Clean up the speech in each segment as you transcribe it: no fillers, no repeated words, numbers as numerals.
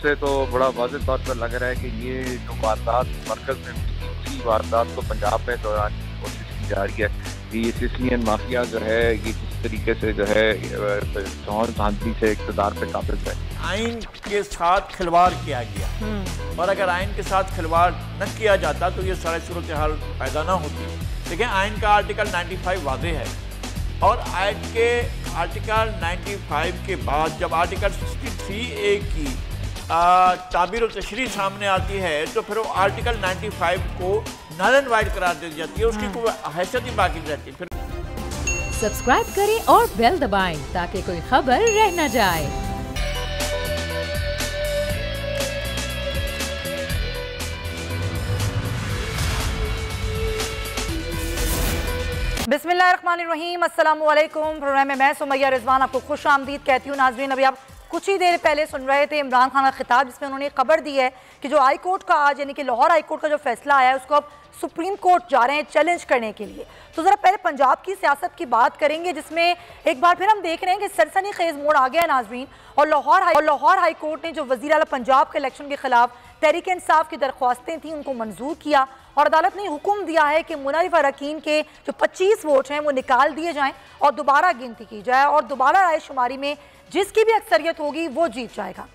उससे तो बड़ा वाज़ेह तौर पर लग रहा है कि ये जो वारदात मरकज़ में हुई थी, उसी वारदात को पंजाब में दोहराने की कोशिश की जा रही है कि ये सिसलियन माफिया जो है ये किस तरीके से जो है धौन धांधली से इक़्तिदार पे काबिज है। आइन के साथ खिलवाड़ किया गया और अगर आइन के साथ खिलवाड़ न किया जाता तो ये सारी सूरत हाल पैदा ना होती। देखिए, आइन का आर्टिकल 95 वाज़ेह है और आइन के आर्टिकल 95 के बाद जब आर्टिकल 63A की ताबीर और तशरीह सामने आती है तो फिर वो आर्टिकल 95 को नल एंड वाइड करार दी जाती है, उसकी कोई हैसियत ही बाकी रहती है। फिर सब्सक्राइब करें और बेल दबाएं ताकि कोई खबर रह न जाए। बिस्मिल्लाहिर्रहमानिर्रहीम, अस्सलाम वालेकुम। प्रोग्राम में मैं सुमैया रिजवान आपको खुश आमदीद कहती हूँ। नाज़रीन, अभी आप कुछ ही देर पहले सुन रहे थे इमरान खान का खिताब, जिसमें उन्होंने खबर दी है कि जो हाई कोर्ट का आज यानी कि लाहौर हाई कोर्ट का जो फैसला आया है उसको अब सुप्रीम कोर्ट जा रहे हैं चैलेंज करने के लिए। तो ज़रा पहले पंजाब की सियासत की बात करेंगे, जिसमें एक बार फिर हम देख रहे हैं कि सनसनीखेज मोड़ आ गया है नाज़रीन। और लाहौर हाई कोर्ट ने जो वज़ीर आला पंजाब के इलेक्शन के खिलाफ तहरीक इंसाफ की दरख्वास्तें थी उनको मंजूर किया और अदालत ने हुक्म दिया है कि मुनरिफ अरकान के जो 25 वोट हैं वो निकाल दिए जाएँ और दोबारा गिनती की जाए और दोबारा राय शुमारी में जिसकी भी अक्सरियत होगी वो जीत जाएगा।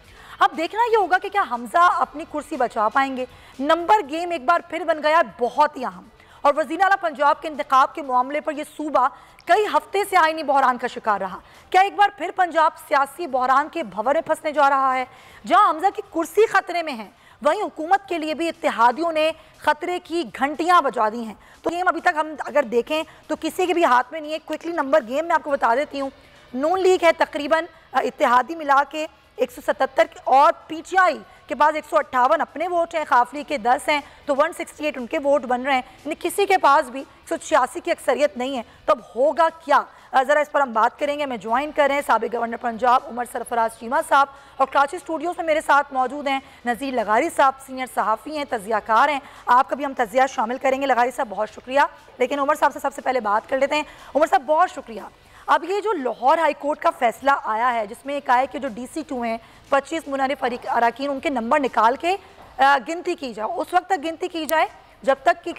अब देखना ये होगा कि क्या हमजा अपनी कुर्सी बचा पाएंगे। नंबर गेम एक बार फिर बन गया बहुत ही अहम और वज़ीर आला पंजाब के इंतखाब के मामले पर यह सूबा कई हफ्ते से आईनी बहरान का शिकार रहा। क्या एक बार फिर पंजाब सियासी बहरान के भंवर में फंसने जा रहा है? जहां हमजा की कुर्सी खतरे में है वहीं हुकूमत के लिए भी इत्तेहादियों ने खतरे की घंटियां बजा दी हैं। तो गेम अभी तक हम अगर देखें तो किसी के भी हाथ में नहीं है। क्विकली नंबर गेम में आपको बता देती हूँ, नून लीग है तकरीबन इत्तेहादी मिला के 177 और पीटीआई के पास 158 अपने वोट हैं, काफली के 10 हैं, तो 168 उनके वोट बन रहे हैं। यानी किसी के पास भी 186 की अक्सरियत नहीं है। तब होगा क्या, ज़रा इस पर हम बात करेंगे। मैं ज्वाइन कर रहे हैं साबिक गवर्नर पंजाब उमर सरफराज चीमा साहब और कराची स्टूडियोज़ में मेरे साथ मौजूद हैं नज़ीर लगारी साहब, सीनियर सहाफ़ी हैं, तजियाकार हैं। आपका भी हम तजिया शामिल करेंगे। लगारी साहब बहुत शुक्रिया, लेकिन उमर साहब से सबसे पहले बात कर लेते हैं। उमर साहब बहुत शुक्रिया। अब ये जो लाहौर हाई कोर्ट का फैसला आया है जिसमें एक आया कि जो DC2 हैं 25 मुनरिफ अरकान उनके नंबर निकाल के गिनती की जाए, उस वक्त तक गिनती की जाए जब तक कि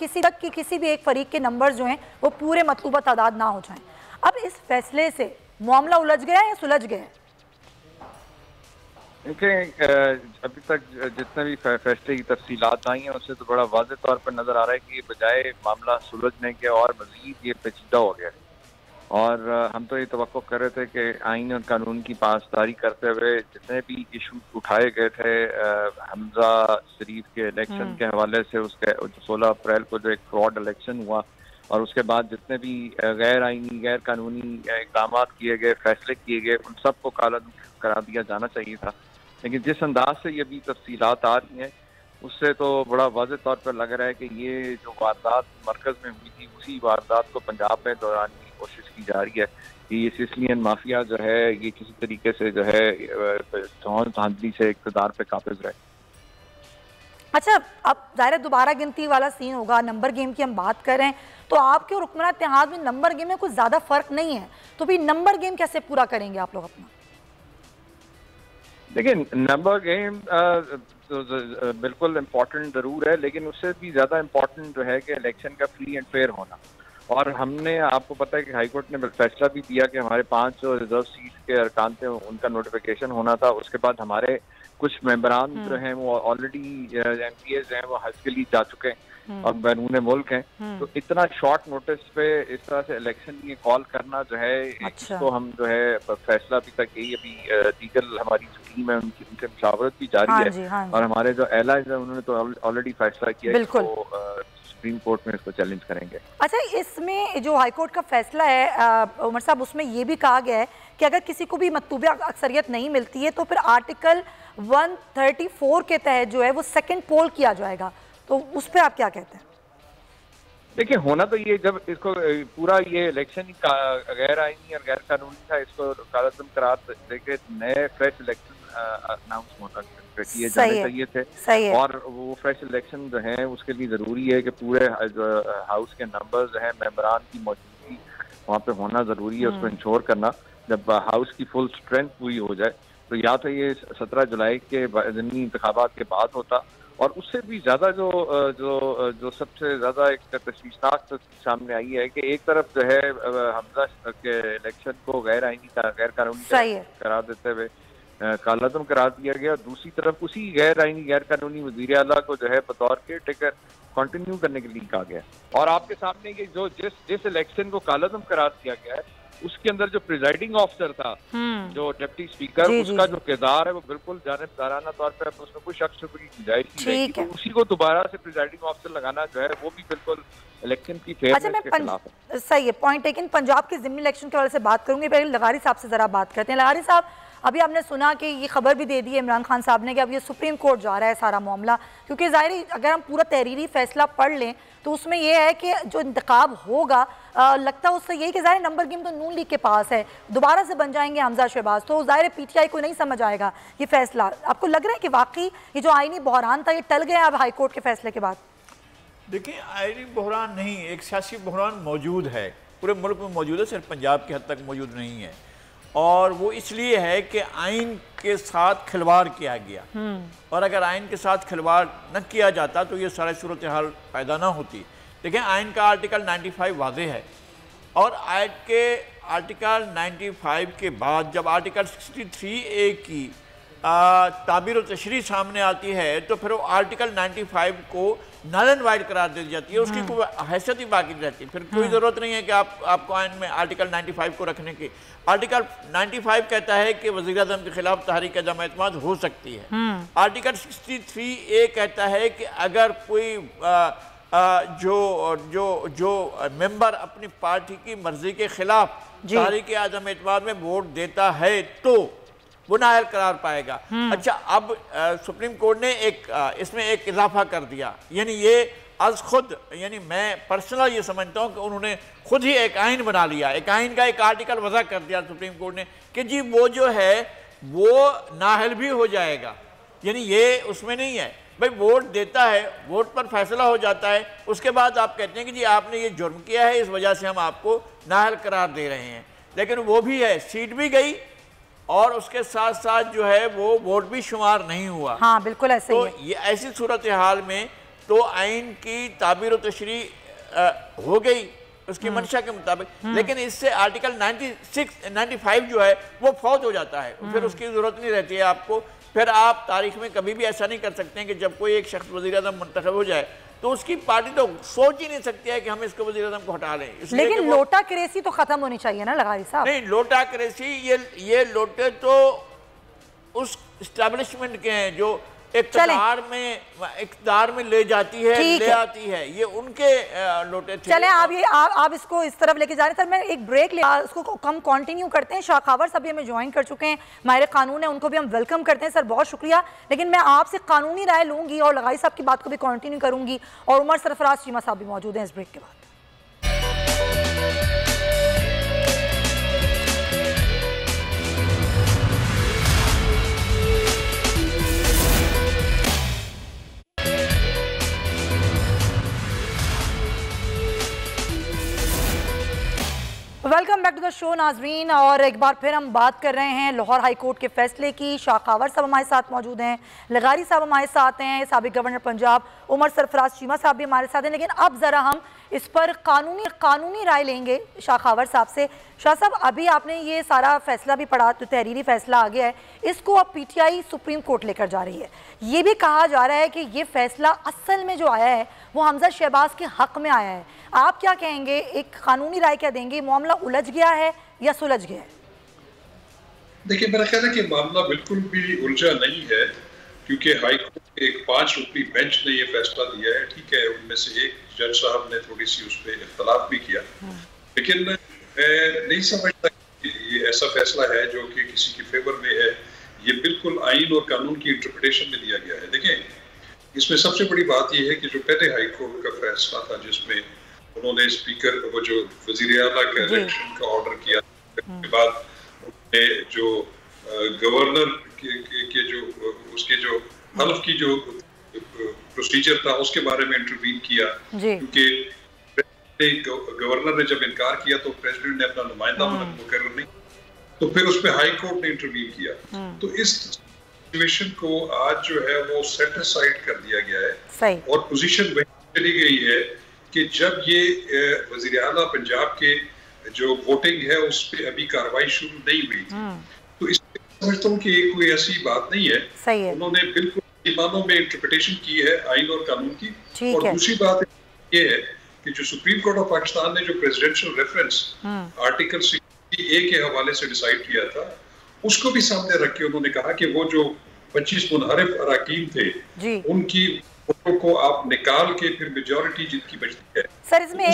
किसी भी एक फरीक के नंबर जो हैं वो पूरे मतलूबा तादाद ना हो जाएं। अब इस फैसले से मामला उलझ गया या सुलझ गया? देखिए, अभी तक जितने भी फैसले की तफसीलात आई हैं उससे तो बड़ा वाज़ेह तौर पर नज़र आ रहा है कि बजाय मामला सुलझने के और मज़ीद ये पेचीदा हो गया है। और हम तो ये तवक्को कर रहे थे कि आइन और कानून की पासदारी करते हुए जितने भी इशू उठाए गए थे हमजा शरीफ के इलेक्शन के हवाले से, उसके 16 अप्रैल को जो एक फ्रॉड इलेक्शन हुआ और उसके बाद जितने भी गैर आइनी गैर कानूनी इक़दाम किए गए, फैसले किए गए, उन सब को कालादम करा दिया जाना चाहिए था। लेकिन जिस अंदाज से ये भी तफसीलात आ रही हैं उससे तो बड़ा वाज़ेह तौर पर लग रहा है कि ये जो वारदात मरकज़ में हुई थी उसी वारदात को पंजाब में दोहराने की कोशिश की जा रही है कि ये सिसलियन माफिया जो है ये किसी तरीके से जो है धौन धांधली से इक़्तिदार पे काबिज रहे। अच्छा, अब ज़ाहिर दोबारा गिनती वाला सीन होगा। नंबर गेम की हम बात कर रहे हैं तो आपके और हुक्मरान इत्तेहाद में नंबर गेम में कुछ ज़्यादा फ़र्क नहीं है, तो भी नंबर गेम कैसे पूरा करेंगे आप लोग अपना? देखिए, नंबर गेम तो बिल्कुल इम्पोर्टेंट ज़रूर है, लेकिन उससे भी ज़्यादा इम्पोर्टेंट जो है कि इलेक्शन का फ्री एंड फेयर होना। और हमने, आपको पता है कि हाई कोर्ट ने फैसला भी दिया कि हमारे 5 जो रिजर्व सीट के अरकान थे उनका नोटिफिकेशन होना था। उसके बाद हमारे कुछ मेंबरान जो हैं वो ऑलरेडी MPs हैं, वो हज के लिए जा चुके हैं और बैरून मुल्क हैं। तो इतना शॉर्ट नोटिस पे इस तरह से इलेक्शन ये कॉल करना जो है, इसको हम जो है फैसला अभी तक यही, अभी लीगल हमारी जो टीम है उनसे मुशावरत भी जारी है और हमारे जो एलाइज है उन्होंने तो ऑलरेडी फैसला किया है कि सुप्रीम कोर्ट में इसको चैलेंज करेंगे। अच्छा, इसमें जो हाई कोर्ट का फैसला है उमर साहब, उसमें ये भी कहा गया है कि अगर किसी को भी मतलूबा अक्सरियत नहीं मिलती है तो फिर आर्टिकल 134 के तहत जो है वो सेकंड पोल किया जाएगा, तो उस पर आप क्या कहते हैं? देखिए, होना तो ये जब इसको पूरा ये इलेक्शन ही गैर आईनी और गैर कानूनी था, इसको कालादम करार देके नए फ्रेश इलेक्शन अनाउंस होना किए जाने चाहिए थे। और वो फ्रेश इलेक्शन जो है उसके लिए ज़रूरी है कि पूरे हाउस के नंबर जो है मेंबरान की मौजूदगी वहाँ पे होना ज़रूरी है। उसको इंश्योर करना, जब हाउस की फुल स्ट्रेंथ पूरी हो जाए तो या तो ये 17 जुलाई के ज़मीनी इंतखाबात के बाद होता, और उससे भी ज़्यादा जो जो जो सबसे ज़्यादा एक तशवीशनाक तस्वीर सामने आई है कि एक तरफ जो है हमजा के इलेक्शन को गैर आईनी गैर कानूनी करार देते हुए कालादम करार दिया गया, दूसरी तरफ उसी गैर आईनी गैर कानूनी वज़ीर आला को जो है बतौर केयर टेकर कंटिन्यू करने के लिए कहा गया। और आपके सामने ये जो जिस इलेक्शन को कालादम करार दिया गया है उसके अंदर जो प्रिजाइडिंग ऑफिसर था, जो डिप्टी स्पीकर, उसका जो किरदार है वो बिल्कुल जानिबदाराना तौर पर उसमें कोई शक शुबे की गुंजाइश नहीं है, तो उसी को दोबारा से प्रिजाइडिंग ऑफिसर लगाना जो है वो भी बिल्कुल इलेक्शन की फेयरनेस के खिलाफ है। सही है पॉइंट, लेकिन पंजाब के ज़िमनी इलेक्शन के वाले से बात करूंगी, पहले लगारी साहब से जरा बात करते हैं। लगारी साहब, अभी आपने सुना कि ये खबर भी दे दी है इमरान खान साहब ने कि अब ये सुप्रीम कोर्ट जा रहा है सारा मामला, क्योंकि ज़ाहिर अगर हम पूरा तहरीरी फैसला पढ़ लें तो उसमें यह है कि जो इंतखाब होगा लगता है उससे यही कि ज़ाहिर नंबर गेम तो नून लीग के पास है, दोबारा से बन जाएंगे हमजा शहबाज, तो ज़ाहिर PTI को नहीं समझ आएगा ये फैसला। आपको लग रहा है कि वाकई ये जो आईनी बहरान था ये टल गया अब हाई कोर्ट के फैसले के बाद? देखिए, आईनी बहरान नहीं, एक सियासी बहरान मौजूद है, पूरे मुल्क में मौजूद है, सिर्फ पंजाब के हद तक मौजूद नहीं है, और वो इसलिए है कि आइन के साथ खिलवाड़ किया गया, और अगर आइन के साथ खिलवाड़ न किया जाता तो ये सारी सूरत हाल पैदा ना होती। देखिए, आइन का आर्टिकल 95 वाज़े है, और आइन के आर्टिकल 95 के बाद जब आर्टिकल 63A की ताबीर व तशरीह सामने आती है तो फिर वो आर्टिकल 95 को नल एंड वाइड करार दे दी जाती है, उसकी कोई हैसियत ही बाकी रहती है, फिर कोई ज़रूरत नहीं है कि आपको आइन में आर्टिकल 95 को रखने की। आर्टिकल 95 कहता है कि वज़ीर आज़म के खिलाफ तहरीक अदम एतमाद हो सकती है। आर्टिकल 63A कहता है कि अगर कोई जो मेंबर अपनी पार्टी की मर्जी के खिलाफ तहरीक अदम एतमाद में वोट देता है तो वो नाअहल करार पाएगा। अच्छा, अब सुप्रीम कोर्ट ने इसमें एक इजाफा कर दिया, यानी ये आज खुद, यानी मैं पर्सनल ये समझता हूँ कि उन्होंने खुद ही एक आइन बना लिया, एक आइन का एक आर्टिकल वज़ा कर दिया सुप्रीम कोर्ट ने कि जी वो जो है वो नाअहल भी हो जाएगा, यानी ये उसमें नहीं है भाई, वोट देता है, वोट पर फैसला हो जाता है, उसके बाद आप कहते हैं कि जी आपने ये जुर्म किया है, इस वजह से हम आपको नाअहल करार दे रहे हैं, लेकिन वो भी है, सीट भी गई और उसके साथ साथ जो है वो वोट भी शुमार नहीं हुआ। हाँ बिल्कुल ऐसे तो ही। ये ऐसी सूरत हाल में तो आइन की ताबीर व तशरीह हो गई उसकी मंशा के मुताबिक, लेकिन इससे आर्टिकल 95 जो है वो फौत हो जाता है, फिर उसकी ज़रूरत नहीं रहती है आपको, फिर आप तारीख में कभी भी ऐसा नहीं कर सकते हैं कि जब कोई एक शख्स वज़ीर आज़म मुंतखब हो जाए तो उसकी पार्टी तो सोच ही नहीं सकती है कि हम इसको वज़ीर आज़म को हटा लें। लेकिन लोटा क्रेसी तो खत्म होनी चाहिए ना लगारी साहब? नहीं, लोटा क्रेसी ये लोटे तो उस एस्टेब्लिशमेंट के हैं जो इक़्तिदार में ले जाती है, ले आती है, ये उनके लोटे थे। चले आप इसको इस तरफ लेके जा रहे हैं, सर मैं एक ब्रेक ले उसको कम कंटिन्यू करते हैं। शाखावर साहब हमें ज्वाइन कर चुके हैं, माहिर कानून है, उनको भी हम वेलकम करते हैं। सर बहुत शुक्रिया, लेकिन मैं आपसे कानूनी राय लूंगी और लगाई साहब की बात को भी कंटिन्यू करूंगी, और उमर सरफराज चीमा साहब भी मौजूद हैं इस ब्रेक के बाद। Welcome back to the show नाजरीन, और एक बार फिर हम बात कर रहे हैं लाहौर हाई कोर्ट के फैसले की। शाखावर साहब हमारे साथ मौजूद हैं, लगारी साहब हमारे साथ हैं, साबिक गवर्नर पंजाब उमर सरफराज चीमा साहब भी हमारे साथ हैं। लेकिन अब ज़रा हम इस पर कानूनी राय लेंगे शाखावर साहब से। शाह साहब, अभी आपने ये सारा फैसला भी पढ़ा, तो तहरीरी फैसला आ गया है, इसको अब PTI सुप्रीम कोर्ट लेकर जा रही है। ये भी कहा जा रहा है कि ये फैसला असल में जो आया है वो हमजा शहबाज के हक़ में आया है। आप क्या कहेंगे, एक कानूनी राय क्या देंगे, मामला उलझ गया है या सुलझ गया है? देखिए, मेरा ख्याल है कि मामला बिल्कुल भी उलझा नहीं है, क्योंकि हाई कोर्ट के एक 5 रुकनी बेंच ने ये फैसला दिया है। ठीक है, उनमें से एक जज साहब ने थोड़ी सी उस पर इख्तलाफ भी किया, लेकिन मैं नहीं समझता कि ये ऐसा फैसला है जो कि किसी के फेवर में है। ये बिल्कुल आइन और कानून की इंटरप्रिटेशन में दिया गया है। देखें, इसमें सबसे बड़ी बात यह है कि जो पहले हाई कोर्ट का फैसला था जिसमें उन्होंने स्पीकर वो जो वजीर आला का इलेक्शन का ऑर्डर किया, उसके बाद उन्होंने जो गवर्नर के जो उसके जो हल्फ की जो प्रोसीजर था उसके बारे में इंटरवीन किया, क्योंकि गवर्नर ने जब इनकार किया तो प्रेसिडेंट ने अपना नुमाइंदा मुकर्रर नहीं, तो फिर उस पर हाई कोर्ट ने इंटरवीन किया। तो इस सिचुएशन को आज जो है वो सेट असाइड कर दिया गया है और पोजीशन वही चली गई है कि जब ये वजीर आला पंजाब के जो वोटिंग है उस पर अभी कार्रवाई शुरू नहीं हुई थी, तो इसमें समझता हूँ कि कोई ऐसी बात नहीं है। सही है। उन्होंने बिल्कुल ईमानों में इंटरप्रिटेशन की है आइन और कानून की। और दूसरी बात ये है कि जो सुप्रीम कोर्ट ऑफ पाकिस्तान ने जो प्रेसिडेंशियल रेफरेंस आर्टिकल 60A के हवाले से डिसाइड किया था, उसको भी सामने रख के उन्होंने कहा कि वो जो 25 मुनहरिफ अराकीन थे उनकी को आप निकाल के फिर मेजॉरिटी जिनकी बचती है। सर इसमें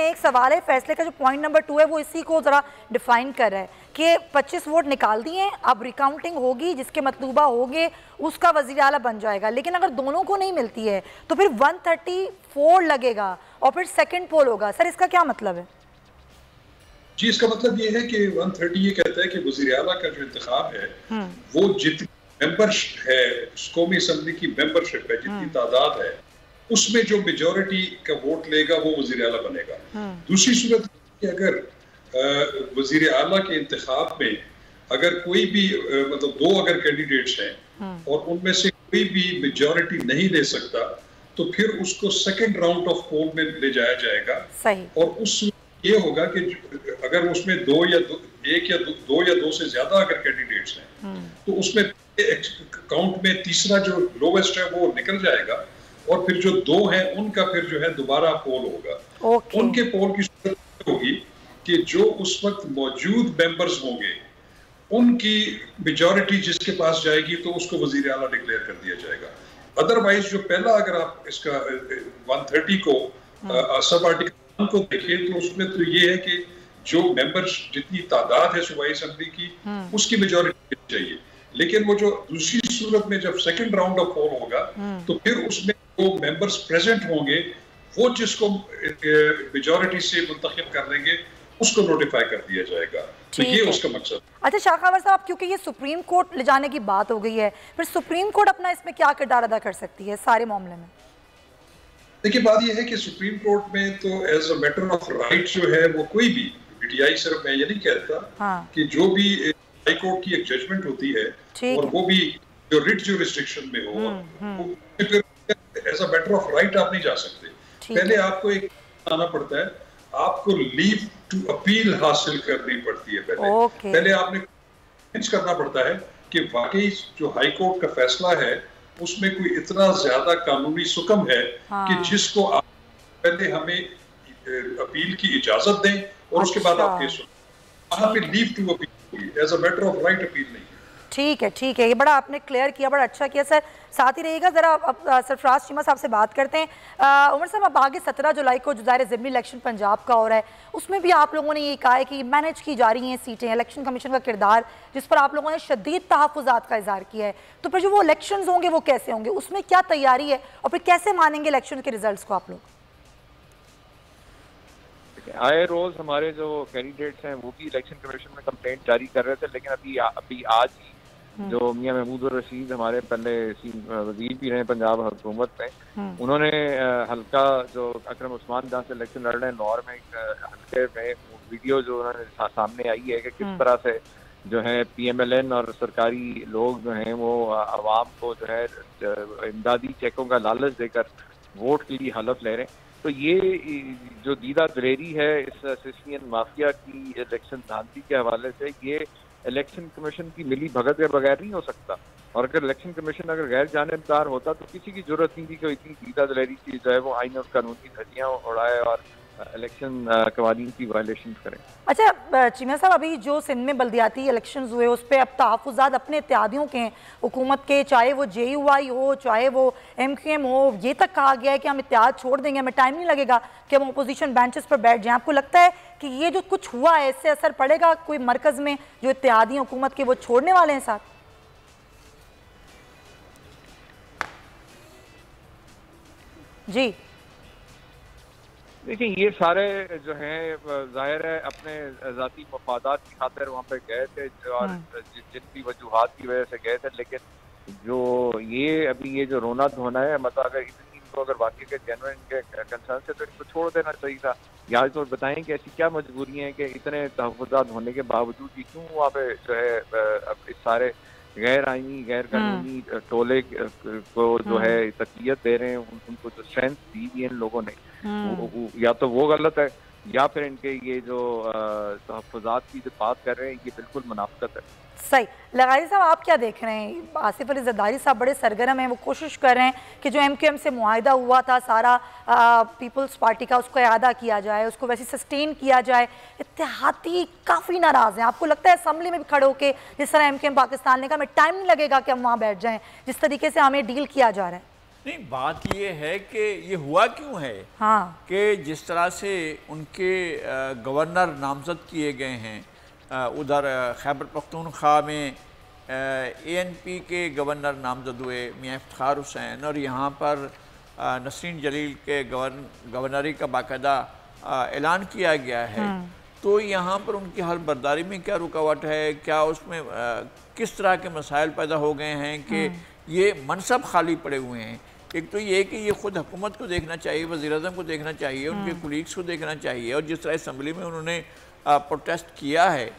एक सवाल है, फैसले का जो पॉइंट नंबर 2 है वो इसी को जरा डिफाइन कर रहा है कि 25 वोट निकाल दिए, अब रिकाउंटिंग होगी, जिसके मतलूबा होंगे उसका वजीर आला बन जाएगा। लेकिन अगर दोनों को नहीं मिलती है तो फिर 134 लगेगा और फिर सेकंड पोल होगा। सर इसका क्या मतलब है? जी, इसका मतलब ये है कि 130 ये कहता है कि वजीर आला का जो इंतखाब है वो जितनी मेंबरशिप है, कौमी असेंबली की मेंबरशिप है, जितनी तादाद है उसमें जो मेजॉरिटी का वोट लेगा वो वजीर आला बनेगा। दूसरी सूरत कि अगर वजीर आला के इंतखाब में अगर कोई भी मतलब 2 अगर कैंडिडेट्स हैं और उनमें से कोई भी मेजॉरिटी नहीं ले सकता तो फिर उसको सेकंड राउंड ऑफ पोल में ले जाया जाएगा। सही। और उस ये होगा कि अगर उसमें 1 या 2 से ज्यादा अगर कैंडिडेट्स हैं तो उसमें काउंट में तीसरा जो लोवेस्ट है वो निकल जाएगा और फिर जो 2 हैं उनका फिर जो है दोबारा पोल होगा। उनके पोल की सूरत होगी कि जो उस वक्त मौजूद मेंबर्स होंगे उनकी मेजॉरिटी जिसके पास जाएगी तो उसको वजीर आला डिक्लेयर कर दिया जाएगा। अदरवाइज जो पहला अगर आप इसका 130 को सब आर्टिकल को देखें तो उसमें तो ये है कि जो मेंबर्स जितनी तादाद है सूबाई असेंबली की उसकी मेजॉरिटी चाहिए। लेकिन वो जो दूसरी सूरत में जब सेकंड राउंड ऑफ पोल होगा तो फिर उसमें जो मेंबर्स प्रेजेंट होंगे वो जिसको मेजॉरिटी से मुंतखब कर देंगे उसको नोटिफाई कर दिया जाएगा। तो ये उसका मकसद। अच्छा शाखावर साहब, क्योंकि ये सुप्रीम कोर्ट ले जाने की बात हो गई है, फिर सुप्रीम कोर्ट अपना इसमें क्या किरदार अदा कर सकती है सारे मामले में? देखिए, बात यह है कि सुप्रीम कोर्ट में तो as a matter of right जो है वो कोई भी पीटीआई, सिर्फ मैं ये नहीं कहता कि जो भी हाई कोर्ट की एक जजमेंट होती है और वो भी जो रिट जुरिस्डिक्शन में हो, as a matter of right आप नहीं जा सकते। पहले आपको एक आना पड़ता है, आपको लीव टू अपील हासिल करनी पड़ती है। पहले आपने करना पड़ता है कि वाकई जो हाई कोर्ट का फैसला है उसमें कोई इतना ज्यादा कानूनी सुकम है कि जिसको आप पहले हमें अपील की इजाजत दें और उसके बाद आप केस वहां पे लीव टू अपील होगी, as a matter of right appeal नहीं। ठीक है, ये बड़ा आपने क्लियर किया, बड़ा अच्छा किया सर। साथ ही रहिएगा, जरा अब सरफराज चीमा साहब से बात करते हैं। उमर साहब, अब आगे 17 जुलाई को जो ज़ाहिर ज़िमनी इलेक्शन पंजाब का हो रहा है, उसमें भी आप लोगों ने ये कहा है कि मैनेज की जा रही हैं सीटें, इलेक्शन कमीशन का किरदार जिस पर आप लोगों ने शदीद तहफ़्फ़ुज़ात का इज़हार किया है, तो फिर जो वो इलेक्शन होंगे वो कैसे होंगे, उसमें क्या तैयारी है और फिर कैसे मानेंगे इलेक्शन के रिजल्ट को आप लोग? आए रोज हमारे जो कैंडिडेट्स हैं वो भी इलेक्शन कमीशन में कंप्लेंट जारी कर रहे थे, लेकिन अभी आज ही जो मियां महमूद रशीद हमारे पहले वजीर भी रहे पंजाब हुकूमत में, उन्होंने हल्का जो अकरम उस्मान जहाँ से इलेक्शन लड़ रहे हैं लाहौर में, हल्के में वीडियो जो उन्होंने सामने आई है कि किस तरह से जो है PMLN और सरकारी लोग जो हैं वो आवाम को जो है इमदादी चेकों का लालच देकर वोट के लिए हलफ ले रहे हैं। तो ये जो दीदा दलेरी है इस सिस्टियन माफिया की इलेक्शन धांधली के हवाले से, ये इलेक्शन कमीशन की मिली भगत के बगैर नहीं हो सकता। और अगर इलेक्शन कमीशन अगर गैर जानिबदार होता तो किसी की जरूरत नहीं थी कि इतनी दीदा दलेरी चीज जो है वो आइन और कानून की धज्जियां उड़ाए और इलेक्शन कवानीन की वायलेशन करें। अच्छा चीमा साहब, अभी जो सिंध में बल्दियाती इलेक्शन हुए उस पर अब तहफ़्फ़ुज़ात अपने इत्तेहादियों के हैं हुकूमत के, चाहे वो JUI हो चाहे वो MQM हो, ये तक कहा गया है कि हम इत्तेहाद छोड़ देंगे, हमें टाइम नहीं लगेगा कि हम अपोजिशन बेंचेस पर बैठ जाएं। आपको लगता है कि ये जो कुछ हुआ है इससे असर पड़ेगा कोई मरकज़ में जो इत्तेहादी हुकूमत के वो छोड़ने वाले हैं साथ? जी देखिए, ये सारे जो हैं जाहिर है अपने ज़ाती मफादात की खातिर वहाँ पे गए थे और जिन भी वजूहात की वजह से गए थे, लेकिन जो ये अभी ये जो रोना धोना है, मतलब अगर इनको अगर वाकई के जेन्युइन के कंसर्न से तो इनको छोड़ देना चाहिए था। या तो बताएं कि ऐसी क्या मजबूरियाँ हैं कि इतने तहफ़्फ़ुज़ात होने के बावजूद भी क्यों वहाँ पे जो है इस सारे गैर आईनी गैर कानूनी टोले को जो है तक़वियत दे रहे हैं, उनको जो स्ट्रेंथ दी है इन लोगों ने, या तो वो गलत है या फिर इनके ये जो तहफ़्फ़ुज़ात की जो बात कर रहे हैं ये बिल्कुल मुनाफ़िक़त है। सही। लगारी साहब आप क्या देख रहे हैं? आसिफ अली ज़रदारी साहब बड़े सरगर्म हैं, वो कोशिश कर रहे हैं कि जो MQM से मुआहिदा हुआ था सारा पीपल्स पार्टी का, उसको अदा किया जाए, उसको वैसे सस्टेन किया जाए। इत्तेहादी काफ़ी नाराज़ हैं। आपको लगता है असम्बली में भी खड़े होकर जिस तरह MQM पाकिस्तान ने कहा हमें टाइम नहीं लगेगा कि हम वहाँ बैठ जाएँ, जिस तरीके से हमें डील किया जा रहा है? नहीं, बात ये है कि ये हुआ क्यों है, हाँ, कि जिस तरह से उनके गवर्नर नामजद किए गए हैं, उधर खैबर पख्तूनख्वा में ANP के गवर्नर नामजद हुए मियां इफ्तिखार हुसैन, और यहाँ पर नसरीन जलील के गवर्नरी का बाकायदा ऐलान किया गया है। तो यहाँ पर उनकी हल बर्दारी में क्या रुकावट है, क्या उसमें किस तरह के मसाइल पैदा हो गए हैं कि ये मनसब खाली पड़े हुए हैं? एक तो ये कि ये खुद हुकूमत को देखना चाहिए, वज़ीर-ए-आज़म को देखना चाहिए, उनके कुलीग्स को देखना चाहिए, और जिस तरह असम्बली में उन्होंने प्रोटेस्ट किया है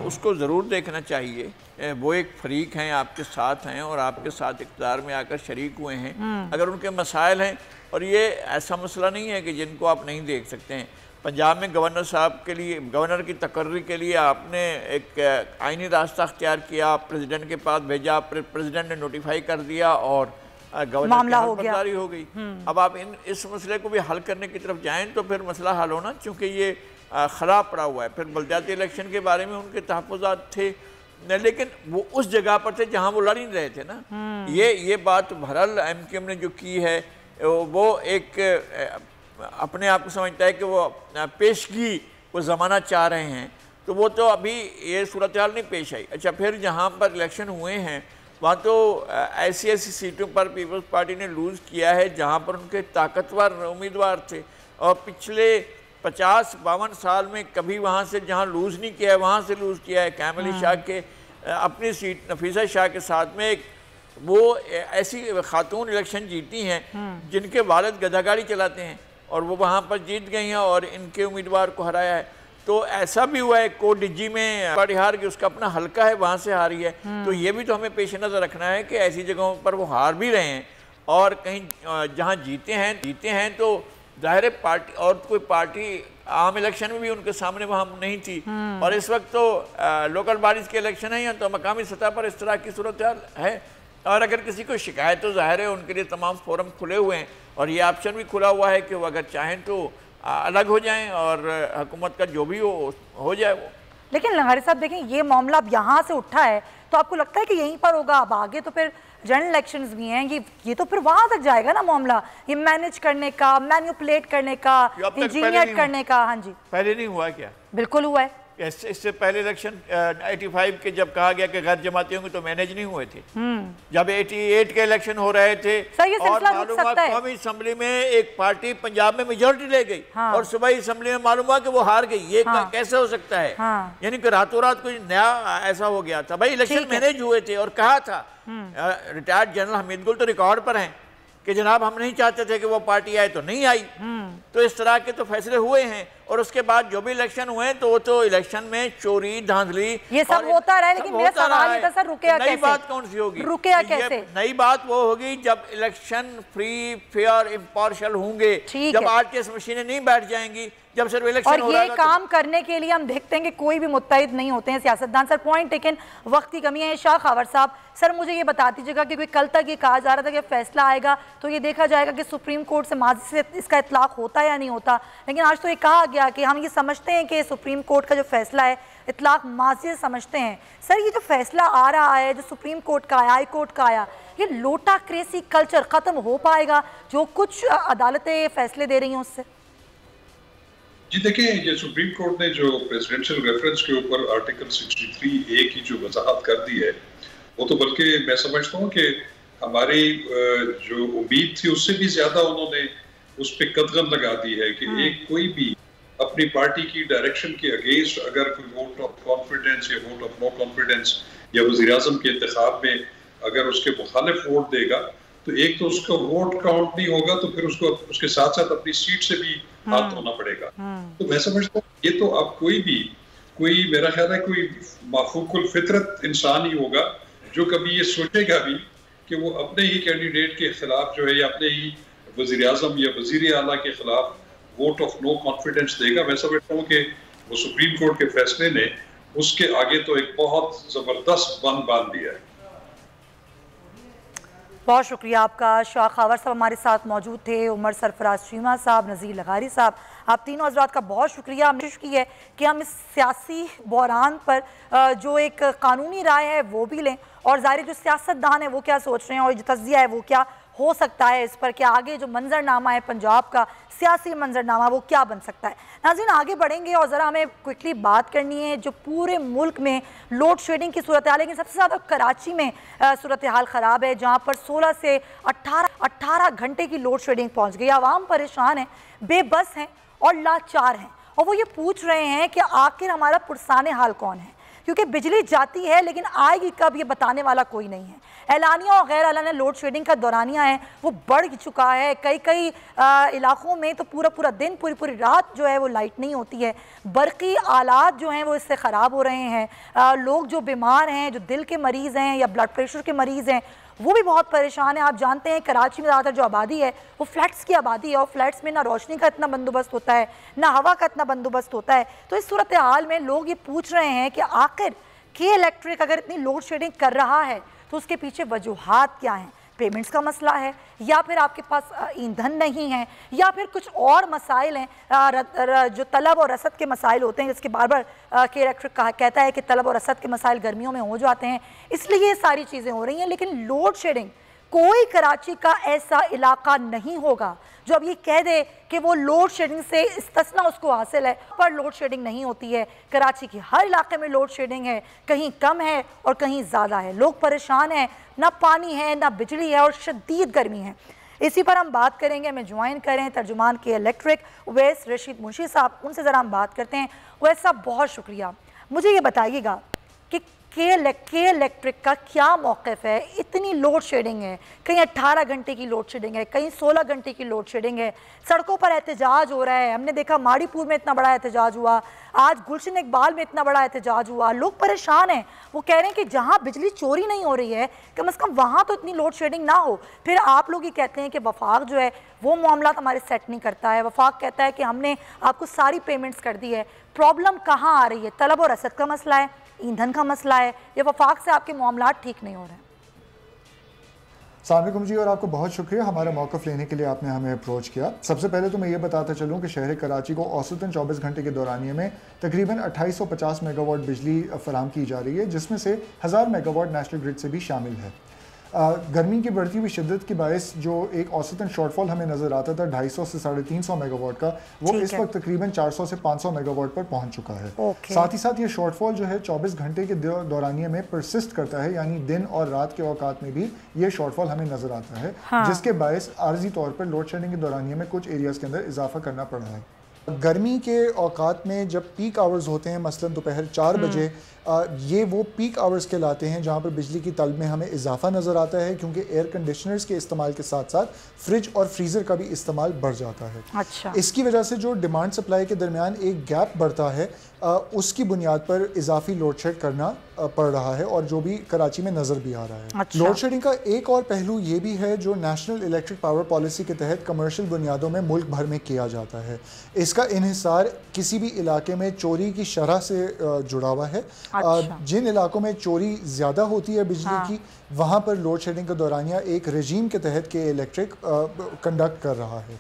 उसको ज़रूर देखना चाहिए। वो एक फरीक हैं, आपके साथ हैं और आपके साथ इक़्तिदार में आकर शरीक हुए हैं। अगर उनके मसाइल हैं, और ये ऐसा मसला नहीं है कि जिनको आप नहीं देख सकते हैं। पंजाब में गवर्नर साहब के लिए, गवर्नर की तकर्री के लिए आपने एक आइनी रास्ता अख्तियार किया, प्रेसिडेंट के पास भेजा, प्रेसिडेंट ने नोटिफाई कर दिया और गवर्नर की बर्दारी हो गई। अब आप इस मसले को भी हल करने की तरफ जाएँ तो फिर मसला हल होना, चूँकि ये ख़राब पड़ा हुआ है। फिर बलदियाती इलेक्शन के बारे में उनके तहफ़्फ़ुज़ात थे, लेकिन वो उस जगह पर थे जहाँ वो लड़ नहीं रहे थे ना। ये बात बहरहाल MQM ने जो की है वो एक अपने आप को समझता है कि वो पेशगी, वो ज़माना चाह रहे हैं, तो वो तो अभी ये सूरत हाल नहीं पेश आई। अच्छा, फिर जहाँ पर इलेक्शन हुए हैं वहाँ तो ऐसी सीटों पर पीपल्स पार्टी ने लूज़ किया है जहाँ पर उनके ताकतवर उम्मीदवार थे, और पिछले 50-52 साल में कभी वहाँ से जहाँ लूज़ नहीं किया है वहाँ से लूज़ किया है। कैमल शाह के अपनी सीट नफीसा शाह के साथ में एक वो ऐसी खातून इलेक्शन जीती हैं जिनके वालिद गधागाड़ी चलाते हैं, और वो वहाँ पर जीत गई हैं और इनके उम्मीदवार को हराया है। तो ऐसा भी हुआ है कोडिजी में पार्टी हार गई, उसका अपना हल्का है, वहाँ से हारी है। तो ये भी तो हमें पेश नज़र रखना है कि ऐसी जगहों पर वो हार भी रहे हैं, और कहीं जहाँ जीते हैं तो ज़ाहिर पार्टी, और कोई पार्टी आम इलेक्शन में भी उनके सामने वहाँ नहीं थी, और इस वक्त तो लोकल बॉडीज़ के इलेक्शन है, तो मकामी सतह पर इस तरह की सूरत है। और अगर किसी को शिकायत, तो ज़ाहिर है उनके लिए तमाम फोरम खुले हुए हैं, और ये ऑप्शन भी खुला हुआ है कि वो अगर चाहें तो अलग हो जाएं और हुकूमत का जो भी हो जाए वो। लेकिन लंगारी साहब देखें, ये मामला अब यहाँ से उठा है तो आपको लगता है कि यहीं पर होगा? अब आगे तो फिर जनरल इलेक्शंस भी हैं, ये तो फिर वहाँ तक जाएगा ना मामला, ये मैनेज करने का, मैनिपुलेट करने का, इंजीनियर करने का। हाँ जी, पहले नहीं हुआ क्या? बिल्कुल हुआ है। इससे पहले इलेक्शन 85 के जब कहा गया कि गैर जमाती होंगे तो मैनेज नहीं हुए थे। जब 88 के इलेक्शन हो रहे थे और मालूम कौमी असम्बली में एक पार्टी पंजाब में मेजोरिटी ले गई, और सुबह असम्बली में मालूम हुआ कि वो हार गई। ये कैसे हो सकता है? यानी कि रातों रात कुछ नया ऐसा हो गया था। भाई इलेक्शन मैनेज हुए थे, और कहा था रिटायर्ड जनरल हमीद गुल तो रिकॉर्ड पर हैं कि जनाब हम नहीं चाहते थे कि वो पार्टी आए, तो नहीं आई। तो इस तरह के तो फैसले हुए हैं, और उसके बाद जो भी इलेक्शन हुए तो वो तो इलेक्शन में चोरी धांधली ये सब होता रहा है। लेकिन मेरा सवाल ये था सर, रुकेगा कैसे? नई बात कौन सी होगी? रुकेगा कैसे? नई बात वो होगी जब इलेक्शन फ्री, फेयर, इम्पार्शियल होंगे, जब RTS मशीनें नहीं बैठ जाएंगी, जब सिर्फ इलेक्शन और ये काम करने के लिए हम देखते हैं कि कोई भी मुत्तहिद नहीं होते हैं सियासतदान। सर पॉइंट टेकन, वक्त की कमी है। शाह खावर साहब, सर मुझे ये बता दीजिएगा कि कोई कल तक ये कहा जा रहा था कि फैसला आएगा तो ये देखा जाएगा कि सुप्रीम कोर्ट से माजी से इसका इतलाक होता है या नहीं होता, लेकिन आज तो ये कहा गया कि हम ये समझते हैं कि सुप्रीम कोर्ट का जो फैसला है इतलाक माजी से समझते हैं। सर ये जो फैसला आ रहा है, जो सुप्रीम कोर्ट का आया, हाई कोर्ट का आया, ये लोटा क्रेसी कल्चर ख़त्म हो पाएगा जो कुछ अदालतें फैसले दे रही हैं उससे? जी देखिए, ये सुप्रीम कोर्ट ने जो प्रेसिडेंशियल रेफरेंस के ऊपर आर्टिकल 63A की जो वजाहत कर दी है, वो तो बल्कि मैं समझता हूँ कि हमारी जो उम्मीद थी उससे भी ज्यादा उन्होंने उस पर कदगन लगा दी है कि एक कोई भी अपनी पार्टी की डायरेक्शन के अगेंस्ट अगर कोई वोट ऑफ कॉन्फिडेंस या वोट ऑफ नो कॉन्फिडेंस या वज़ीर-ए-आज़म के इंतखाब में अगर उसके मुखालिफ वोट देगा तो एक तो उसका वोट काउंट नहीं होगा, तो फिर उसको उसके साथ साथ अपनी सीट से भी हाथ धोना पड़ेगा। तो मैं समझता हूँ ये तो अब कोई मेरा ख्याल है कोई माफूकुल फितरत इंसान ही होगा जो कभी ये सोचेगा भी कि वो अपने ही कैंडिडेट के खिलाफ जो है या अपने ही वज़ीर आज़म या वज़ीर आला के खिलाफ वोट ऑफ नो कॉन्फिडेंस देगा। मैं समझता हूँ कि वो सुप्रीम कोर्ट के फैसले ने उसके आगे तो एक बहुत जबरदस्त बंद बांध दिया है। बहुत शुक्रिया आपका। शाह खावर साहब हमारे साथ मौजूद थे, उमर सरफराज चीमा साहब, नज़ीर लगारी साहब, आप तीनों हज़रात का बहुत शुक्रिया। कोशिश की है कि हम इस सियासी बहरान पर जो एक कानूनी राय है वो भी लें, और ज़ाहिर जो सियासतदान है वो क्या सोच रहे हैं और जो तज्ज़िया है वो क्या हो सकता है इस पर, कि आगे जो मंजरनामा है पंजाब का सियासी मंजरनामा वो क्या बन सकता है। नाज़रीन आगे बढ़ेंगे और ज़रा हमें क्विकली बात करनी है जो पूरे मुल्क में लोड शेडिंग की सूरत हाल, लेकिन सबसे ज़्यादा कराची में सूरत हाल ख़राब है, जहाँ पर 16 से 18 घंटे की लोड शेडिंग पहुँच गई। आवाम परेशान है, बेबस हैं और लाचार हैं, और वो ये पूछ रहे हैं कि आखिर हमारा पुरसाने हाल कौन है, क्योंकि बिजली जाती है लेकिन आएगी कब ये बताने वाला कोई नहीं है। एलानिया और गैर एलानिया लोड शेडिंग का दौरानिया है वो बढ़ चुका है। कई इलाकों में तो पूरा दिन पूरी रात जो है वो लाइट नहीं होती है। बरक़ी आलात जो हैं वो इससे ख़राब हो रहे हैं। लोग जो बीमार हैं, जो दिल के मरीज़ हैं या ब्लड प्रेशर के मरीज़ हैं, वो भी बहुत परेशान है। आप जानते हैं कराची में ज़्यादातर जो आबादी है वो फ्लैट्स की आबादी है, और फ्लैट्स में ना रोशनी का इतना बंदोबस्त होता है ना हवा का इतना बंदोबस्त होता है। तो इस सूरत हाल में लोग ये पूछ रहे हैं कि आखिर के इलेक्ट्रिक अगर इतनी लोड शेडिंग कर रहा है तो उसके पीछे वजूहात क्या हैं। पेमेंट्स का मसला है, या फिर आपके पास ईंधन नहीं है, या फिर कुछ और मसाइल हैं जो तलब और रसद के मसाइल होते हैं, जिसके बार बार के इलेक्ट्रिक कहता है कि तलब और रसद के मसाइल गर्मियों में हो जाते हैं, इसलिए ये सारी चीज़ें हो रही हैं। लेकिन लोड शेडिंग कोई कराची का ऐसा इलाका नहीं होगा जो अब ये कह दे कि वो लोड शेडिंग से इस्तिस्ना उसको हासिल है, पर लोड शेडिंग नहीं होती है। कराची के हर इलाके में लोड शेडिंग है, कहीं कम है और कहीं ज़्यादा है। लोग परेशान हैं, ना पानी है ना बिजली है और शदीद गर्मी है। इसी पर हम बात करेंगे। हमें ज्वाइन करें तर्जुमान के इलेक्ट्रिक उवैस रशीद मुंशी साहब, उनसे ज़रा हम बात करते हैं। उवैस साहब बहुत शुक्रिया। मुझे ये बताइएगा कि के इलेक्ट्रिक का क्या मौक़िफ़ है। इतनी लोड शेडिंग है, कहीं 18 घंटे की लोड शेडिंग है, कहीं 16 घंटे की लोड शेडिंग है, सड़कों पर एहतजाज हो रहा है। हमने देखा माड़ीपुर में इतना बड़ा एहतजाज हुआ, आज गुलशन इकबाल में इतना बड़ा एहतजाज हुआ। लोग परेशान हैं, वो कह रहे हैं कि जहाँ बिजली चोरी नहीं हो रही है कम से कम वहाँ तो इतनी लोड शेडिंग ना हो। फिर आप लोग ये कहते हैं कि वफाक जो है वो मामला हमारे सेट नहीं करता है। वफाक कहता है कि हमने आपको सारी पेमेंट्स कर दी है। प्रॉब्लम कहाँ आ रही है? तलब और रसद का मसला है, ईंधन का मसला है, या वफाक से आपके मामला ठीक नहीं हो रहे हैं? अस्सलाम वालेकुम जी, और आपको बहुत शुक्रिया हमारा मौक़िफ़ लेने के लिए, आपने हमें अप्रोच किया। सबसे पहले तो मैं ये बताता चलूँ कि शहर कराची को औसतन 24 घंटे के दौरानिए में तकरीबन 2850 मेगावाट बिजली फराहम की जा रही है, जिसमें से 1000 मेगावाट नेशनल ग्रिड से भी शामिल है। गर्मी की बढ़ती हुई शिद्दत के बायस जो एक औसतन शॉर्टफॉल हमें नज़र आता था 250 से 350 मेगावाट का, वो इस वक्त तकरीबन 400 से 500 मेगावाट पर पहुंच चुका है। साथ ही साथ ये शॉर्टफॉल जो है 24 घंटे के दौरानिए में परसिस्ट करता है, यानी दिन और रात के औकात में भी ये शॉर्टफॉल हमें नज़र आता है। हाँ। जिसके बायस आर्जी तौर पर लोड शेडिंग के दौरानिए में कुछ एरियाज़ के अंदर इजाफा करना पड़ा है। गर्मी के औकात में जब पीक आवर्स होते हैं, मसलन दोपहर 4 बजे, ये वो पीक आवर्स कहलाते हैं जहाँ पर बिजली की तलब में हमें इजाफा नज़र आता है, क्योंकि एयर कंडीशनर्स के इस्तेमाल के साथ साथ फ्रिज और फ्रीज़र का भी इस्तेमाल बढ़ जाता है। अच्छा। इसकी वजह से जो डिमांड सप्लाई के दरमियान एक गैप बढ़ता है, उसकी बुनियाद पर इजाफी लोड शेड करना पड़ रहा है, और जो भी कराची में नज़र भी आ रहा है। अच्छा। लोड शेडिंग का एक और पहलू ये भी है जो नेशनल इलेक्ट्रिक पावर पॉलिसी के तहत कमर्शियल बुनियादों में मुल्क भर में किया जाता है। इसका इन्हिसार किसी भी इलाके में चोरी की शरह से जुड़ा हुआ है। अच्छा। जिन इलाकों में चोरी ज़्यादा होती है बिजली की, वहाँ पर लोड शेडिंग का दौरानिया एक रजीम के तहत के इलेक्ट्रिक कंडक्ट कर रहा है।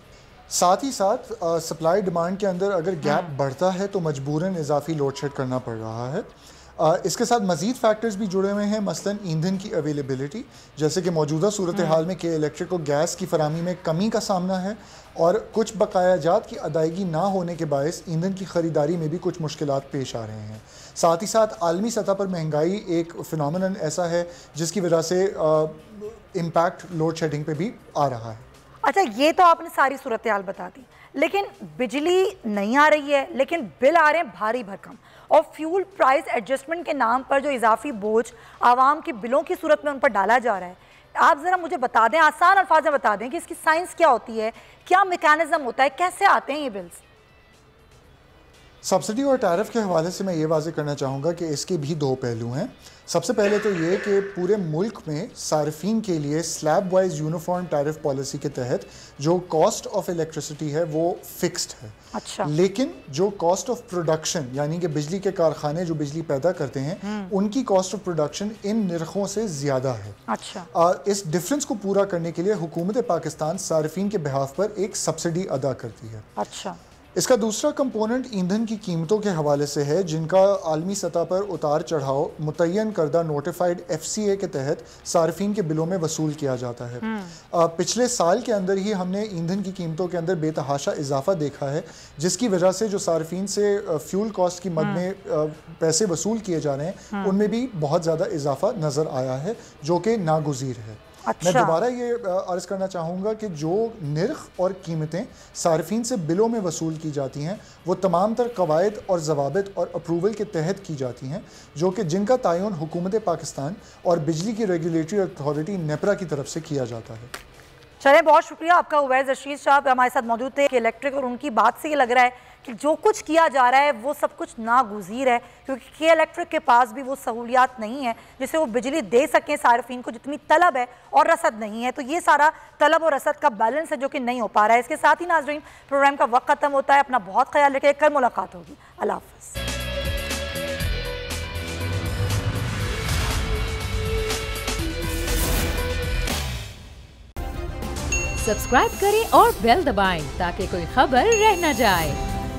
साथ ही साथ सप्लाई डिमांड के अंदर अगर गैप बढ़ता है तो मजबूरन इजाफी लोड शेड करना पड़ रहा है। इसके साथ मज़ीद फैक्टर्स भी जुड़े हुए हैं, मसलन ईंधन की अवेलेबिलिटी, जैसे कि मौजूदा सूरत हाल में के इलेक्ट्रिक को गैस की फराहमी में कमी का सामना है, और कुछ बकायाजात की अदायगी ना होने के बायस ईंधन की ख़रीदारी में भी कुछ मुश्किलात पेश आ रहे हैं। साथ ही साथ आलमी सतह पर महंगाई एक फिनोमेनन ऐसा है जिसकी वजह से इम्पैक्ट लोड शेडिंग पे भी आ रहा है। अच्छा, ये तो आपने सारी सूरत हाल बता दी, लेकिन बिजली नहीं आ रही है, लेकिन बिल आ रहे हैं भारी भरकम, और फ्यूल प्राइस एडजस्टमेंट के नाम पर जो इजाफी बोझ आवाम के बिलों की सूरत में उन पर डाला जा रहा है, आप ज़रा मुझे बता दें, आसान अल्फाज में बता दें कि इसकी साइंस क्या होती है, क्या मैकेनिज्म होता है, कैसे आते हैं ये बिल्स? सब्सिडी और टैरिफ के हवाले से मैं ये वाज़ेह करना चाहूँगा कि इसके भी दो पहलू हैं। सबसे पहले तो ये कि पूरे मुल्क में सार्फिन के लिए slab wise uniform tariff policy के तहत जो कॉस्ट ऑफ इलेक्ट्रिसिटी है वो फिक्स्ड है। अच्छा। लेकिन जो कॉस्ट ऑफ प्रोडक्शन यानी कि बिजली के कारखाने जो बिजली पैदा करते हैं उनकी कॉस्ट ऑफ प्रोडक्शन इन निर्खों से ज़्यादा है। अच्छा। इस डिफरेंस को पूरा करने के लिए हुकूमत पाकिस्तान सार्फिन के बिहाफ पर एक सब्सिडी अदा करती है। अच्छा। इसका दूसरा कंपोनेंट ईंधन की कीमतों के हवाले से है, जिनका आलमी सतह पर उतार चढ़ाव मुतय्यन करदा नोटिफाइड FCA के तहत सार्फिन के बिलों में वसूल किया जाता है। पिछले साल के अंदर ही हमने ईंधन की कीमतों के अंदर बेतहाशा इजाफा देखा है, जिसकी वजह से जो सार्फिन से फ्यूल कॉस्ट की मद में पैसे वसूल किए जा रहे हैं उनमें भी बहुत ज़्यादा इजाफा नज़र आया है, जो कि नागुज़ीर है। अच्छा। मैं दोबारा ये अर्ज़ करना चाहूँगा कि जो निर्ख और कीमतें सार्फिन से बिलों में वसूल की जाती हैं वो तमाम तर कवायद और ज़वाबित और अप्रूवल के तहत की जाती हैं, जो कि जिनका तयन हुकूमत पाकिस्तान और बिजली की रेगुलेटरी अथॉरिटी नेपरा की तरफ से किया जाता है। चलें, बहुत शुक्रिया आपका उवैस रशीद साहब हमारे साथ मौजूद थे। कि इलेक्ट्रिक और उनकी बात से ये लग रहा है कि जो कुछ किया जा रहा है वो सब कुछ नागुज़ीर है, क्योंकि के इलेक्ट्रिक के पास भी वो सहूलियात नहीं है जिससे वो बिजली दे सकें सार्फिन को, जितनी तलब है और रसद नहीं है। तो ये सारा तलब और रसद का बैलेंस है जो कि नहीं हो पा रहा है। इसके साथ ही नाज़रीन, प्रोग्राम का वक्त ख़त्म होता है। अपना बहुत ख्याल रखें, कल मुलाकात होगी। अल्लाह हाफ़िज़। सब्सक्राइब करें और बेल दबाएं ताकि कोई खबर रह न जाए।